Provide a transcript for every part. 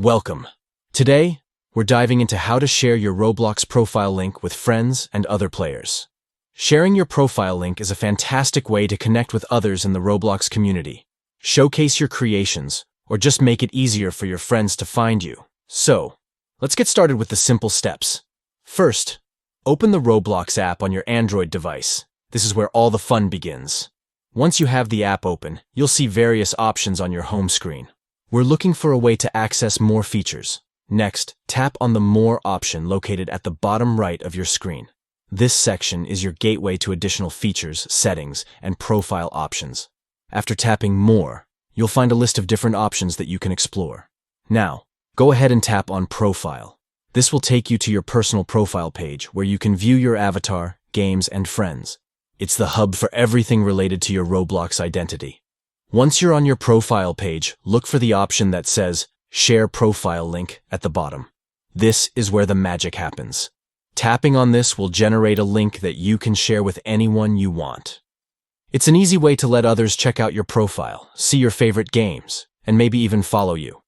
Welcome. Today, we're diving into how to share your Roblox profile link with friends and other players. Sharing your profile link is a fantastic way to connect with others in the Roblox community, showcase your creations, or just make it easier for your friends to find you. So, let's get started with the simple steps. First, open the Roblox app on your Android device. This is where all the fun begins. Once you have the app open, you'll see various options on your home screen. We're looking for a way to access more features. Next, tap on the More option located at the bottom right of your screen. This section is your gateway to additional features, settings, and profile options. After tapping More, you'll find a list of different options that you can explore. Now, go ahead and tap on Profile. This will take you to your personal profile page where you can view your avatar, games, and friends. It's the hub for everything related to your Roblox identity. Once you're on your profile page, look for the option that says Share Profile Link at the bottom. This is where the magic happens. Tapping on this will generate a link that you can share with anyone you want. It's an easy way to let others check out your profile, see your favorite games, and maybe even follow you.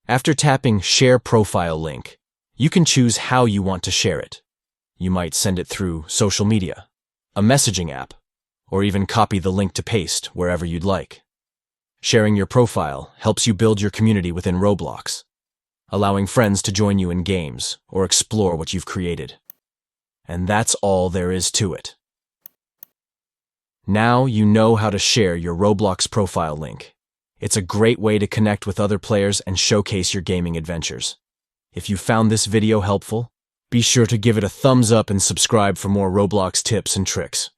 After tapping Share Profile Link, you can choose how you want to share it. You might send it through social media, a messaging app, or even copy the link to paste wherever you'd like. Sharing your profile helps you build your community within Roblox, allowing friends to join you in games or explore what you've created. And that's all there is to it. Now you know how to share your Roblox profile link. It's a great way to connect with other players and showcase your gaming adventures. If you found this video helpful, be sure to give it a thumbs up and subscribe for more Roblox tips and tricks.